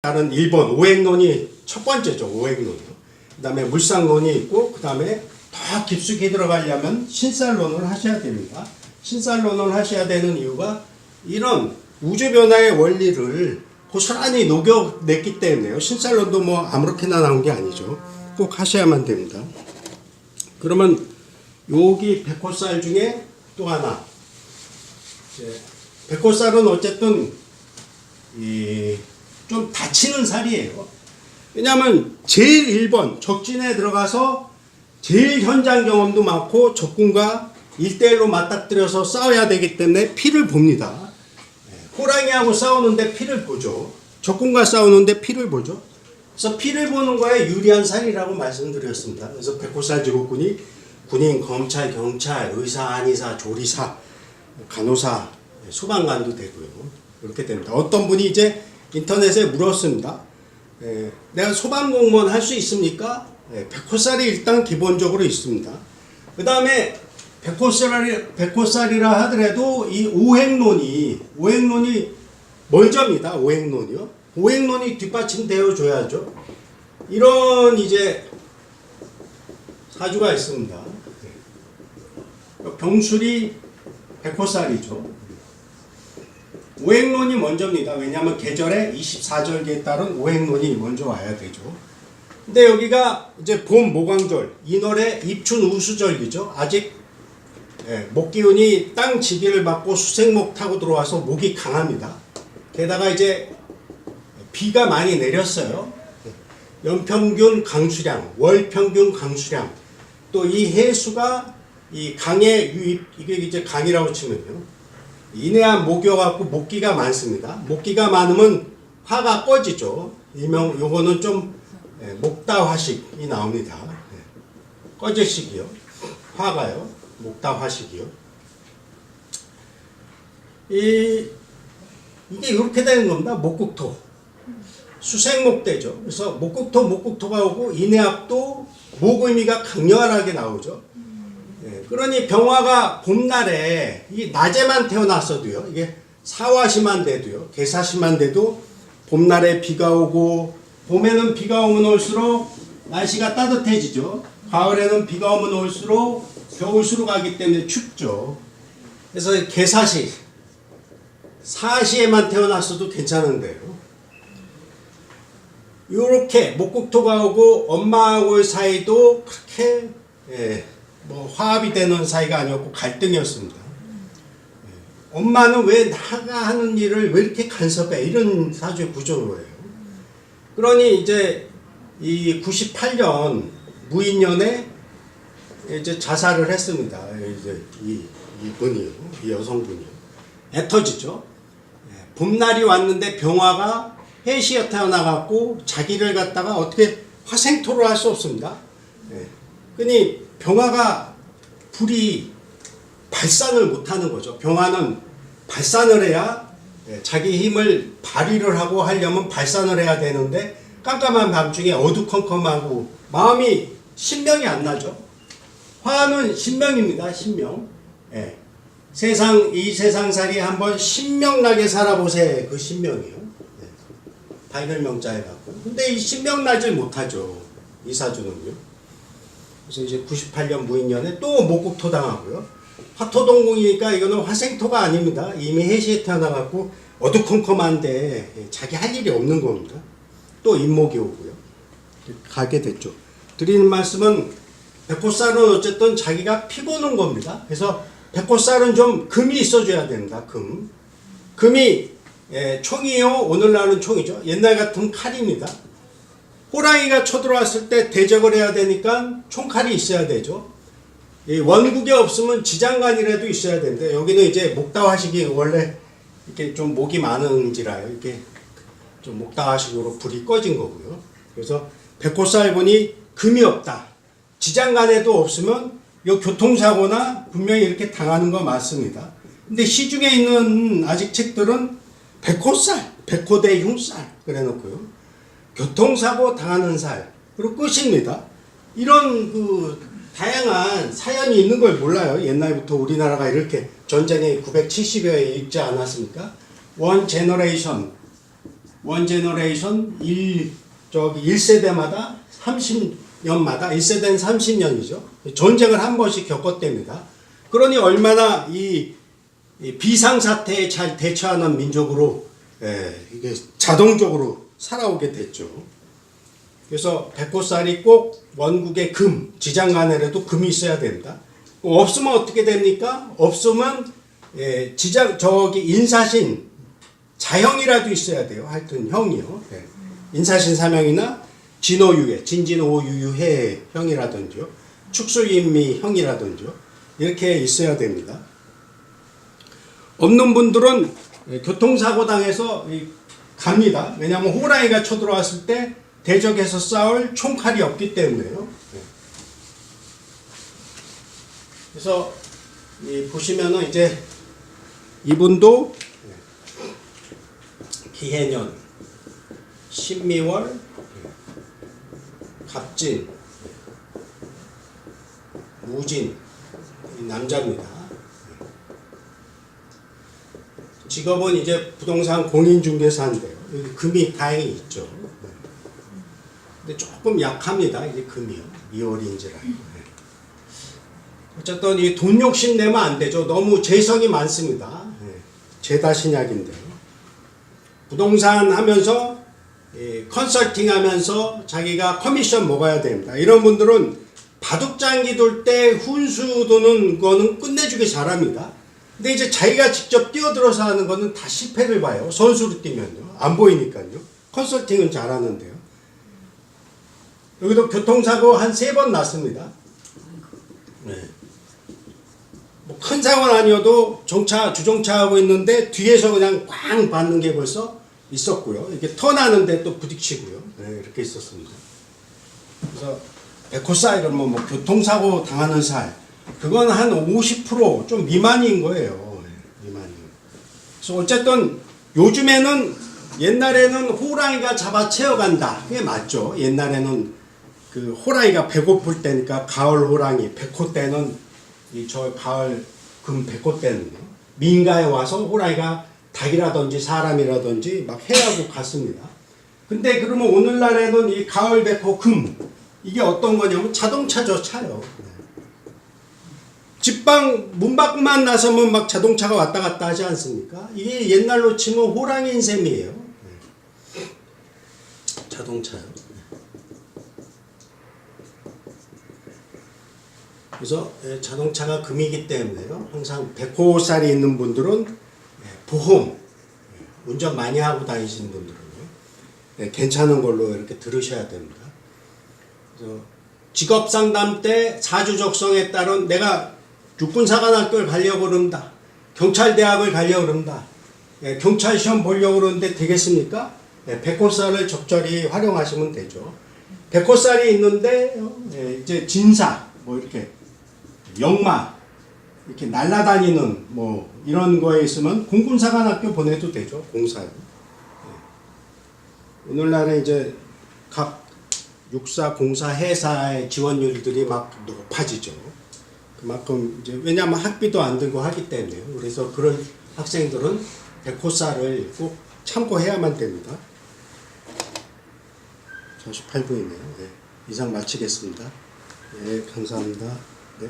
다른 1번 오행론이 첫 번째죠. 오행론이요. 그 다음에 물상론이 있고 그 다음에 더 깊숙이 들어가려면 신살론을 하셔야 됩니다. 신살론을 하셔야 되는 이유가 이런 우주변화의 원리를 고스란히 녹여냈기 때문에요. 신살론도 뭐 아무렇게나 나온 게 아니죠. 꼭 하셔야만 됩니다. 그러면 여기 백호살 중에 또 하나, 백호살은 어쨌든 좀 다치는 살이에요. 왜냐하면 제일 1번 적진에 들어가서 제일 현장 경험도 많고 적군과 1대1로 맞닥뜨려서 싸워야 되기 때문에 피를 봅니다. 호랑이하고 싸우는데 피를 보죠. 적군과 싸우는데 피를 보죠. 그래서 피를 보는 거에 유리한 살이라고 말씀드렸습니다. 그래서 백호살 제국군이 군인, 검찰, 경찰, 의사, 한의사, 조리사, 간호사, 소방관도 되고요. 이렇게 됩니다. 어떤 분이 이제 인터넷에 물었습니다. 내가 소방공무원 할 수 있습니까? 백호살이 일단 기본적으로 있습니다. 그 다음에 백호살이라 하더라도 이 오행론이 먼저입니다. 오행론이요. 오행론이 뒷받침되어 줘야죠. 이런 이제 사주가 있습니다. 병술이 백호살이죠. 오행론이 먼저입니다. 왜냐하면 계절의 24절기에 따른 오행론이 먼저 와야 되죠. 근데 여기가 이제 봄 모광절, 인월의 입춘 우수절기죠. 아직 목기운이 땅 지기를 받고 수생목 타고 들어와서 목이 강합니다. 게다가 이제 비가 많이 내렸어요. 연평균 강수량, 월평균 강수량, 또 이 해수가 이 강의 유입, 이게 이제 강이라고 치면요. 인해한 목이어갖고 목기가 많습니다. 목기가 많으면 화가 꺼지죠. 일명 요거는 좀 목다화식이 나옵니다. 꺼질식이요. 화가요. 목다화식이요. 이게 이렇게 되는 겁니다. 목국토. 수생목대죠. 그래서 목국토가 오고 인해합도 목의미가 강렬하게 나오죠. 그러니 병화가 봄날에 이 낮에만 태어났어도요. 이게 사화시만 돼도요. 개사시만 돼도 봄날에 비가 오고 봄에는 비가 오면 올수록 날씨가 따뜻해지죠. 가을에는 비가 오면 올수록 겨울수로 가기 때문에 춥죠. 그래서 개사시, 사시에만 태어났어도 괜찮은데요. 이렇게 목국토가 오고 엄마하고의 사이도 그렇게 화합이 되는 사이가 아니었고 갈등이었습니다. 엄마는 왜 나가 하는 일을 왜 이렇게 간섭해? 이런 사주의 구조로예요. 그러니 이제 이 98년 무인년에 이제 자살을 했습니다. 이제 이분이요, 이 여성분이요. 애터지죠. 봄날이 왔는데 병화가 해시에 태어나갖고 자기를 갖다가 어떻게 화생토로 할 수 없습니다. 그니 병화가 불이 발산을 못하는 거죠. 병화는 발산을 해야 자기 힘을 발휘를 하고 하려면 발산을 해야 되는데 깜깜한 밤중에 어두컴컴하고 마음이 신명이 안 나죠. 화는 신명입니다. 신명. 이 세상살이 한번 신명나게 살아보세. 그 신명이요. 발별명자에 갖고. 근데 이 신명나질 못하죠. 이 사주는요. 그래서 이제 98년 무인년에 또 목국토 당하고요. 화토동궁이니까 이거는 화생토가 아닙니다. 이미 해시에 태어나갖고 어두컴컴한데 자기 할 일이 없는 겁니다. 또 인목이 오고요. 가게 됐죠. 드리는 말씀은 백호살은 어쨌든 자기가 피보는 겁니다. 그래서 백호살은 좀 금이 있어줘야 됩니다. 금이 총이요. 오늘날은 총이죠. 옛날 같은 칼입니다. 호랑이가 쳐들어왔을 때 대적을 해야 되니까 총칼이 있어야 되죠. 원국에 없으면 지장간이라도 있어야 되는데 여기는 이제 목다화식이 원래 이렇게 좀 목이 많은지라요. 이렇게 좀 목다화식으로 불이 꺼진 거고요. 그래서 백호살분이 금이 없다. 지장간에도 없으면 이 교통사고나 분명히 이렇게 당하는 거 맞습니다. 근데 시중에 있는 아직 책들은 백호살, 백호대 흉살 그래 놓고요. 교통사고 당하는 살, 그리고 끝입니다. 이런 다양한 사연이 있는 걸 몰라요. 옛날부터 우리나라가 이렇게 전쟁에 970여에 있지 않았습니까? 원 제너레이션, 원 제너레이션 1세대마다 30년마다 1세대는 30년이죠. 전쟁을 한 번씩 겪었답니다. 그러니 얼마나 이 비상사태에 잘 대처하는 민족으로 이게 자동적으로 살아오게 됐죠. 그래서 백호살이 꼭 원국의 금, 지장간에라도 금이 있어야 된다. 없으면 어떻게 됩니까? 없으면 인사신 자형이라도 있어야 돼요. 하여튼 형이요. 인사신 사명이나 진오유해, 진진오유유해 형이라든지요. 축소인미 형이라든지요. 이렇게 있어야 됩니다. 없는 분들은 교통사고 당해서 갑니다. 왜냐하면 호랑이가 쳐들어왔을 때 대적해서 싸울 총칼이 없기 때문에요. 그래서 보시면은 이제 이분도 기해년, 신미월, 갑진, 무진 남자입니다. 직업은 이제 부동산 공인중개사인데요. 여기 금이 다행히 있죠. 근데 조금 약합니다. 이게 금이요. 미월인지라. 어쨌든 이 돈 욕심 내면 안 되죠. 너무 재성이 많습니다. 죄다 신약인데요. 부동산 하면서 컨설팅 하면서 자기가 커미션 먹어야 됩니다. 이런 분들은 바둑장기 돌 때 훈수 도는 거는 끝내주기 잘합니다. 근데 이제 자기가 직접 뛰어들어서 하는 거는 다 실패를 봐요. 선수로 뛰면요. 안 보이니까요. 컨설팅은 잘하는데요. 여기도 교통사고 한 3번 났습니다. 뭐 큰 사고는 아니어도 주정차 하고 있는데 뒤에서 그냥 꽝 받는 게 벌써 있었고요. 이렇게 턴하는데 또 부딪히고요. 이렇게 있었습니다. 그래서 백호살 이러면 뭐 교통사고 당하는 살 그건 한 50% 미만인 거예요. 미만이. 그래서 어쨌든 요즘에는 옛날에는 호랑이가 잡아 채워간다. 그게 맞죠. 옛날에는 그 호랑이가 배고플 때니까 가을 호랑이, 백호 때는 저 가을 금 백호 때는요. 민가에 와서 호랑이가 닭이라든지 사람이라든지 막 해하고 갔습니다. 근데 그러면 오늘날에는 이 가을 백호 금 이게 어떤 거냐면 자동차죠. 차요. 집방 문 밖만 나서면 막 자동차가 왔다 갔다 하지 않습니까? 이게 옛날로 치면 호랑이인 셈이에요. 자동차요. 그래서 자동차가 금이기 때문에요. 항상 백호살이 있는 분들은 보험, 운전 많이 하고 다니시는 분들은요. 괜찮은 걸로 이렇게 들으셔야 됩니다. 그래서 직업상담 때 사주적성에 따른 내가 육군사관학교를 가려고 그런다. 경찰대학을 가려고 그런다. 경찰 시험 보려고 그러는데 되겠습니까? 백호살을 적절히 활용하시면 되죠. 백호살이 있는데 이제 진사, 뭐 이렇게 역마, 이렇게 날아다니는 뭐 이런 거에 있으면 공군사관학교 보내도 되죠. 공사요. 오늘날에 이제 각 육사, 공사, 해사의 지원율들이 막 높아지죠. 그만큼 이제 왜냐하면 학비도 안 들고 하기 때문에요. 그래서 그런 학생들은 백호살을 꼭 참고해야만 됩니다. 48분이네요. 네. 이상 마치겠습니다. 네, 감사합니다. 네.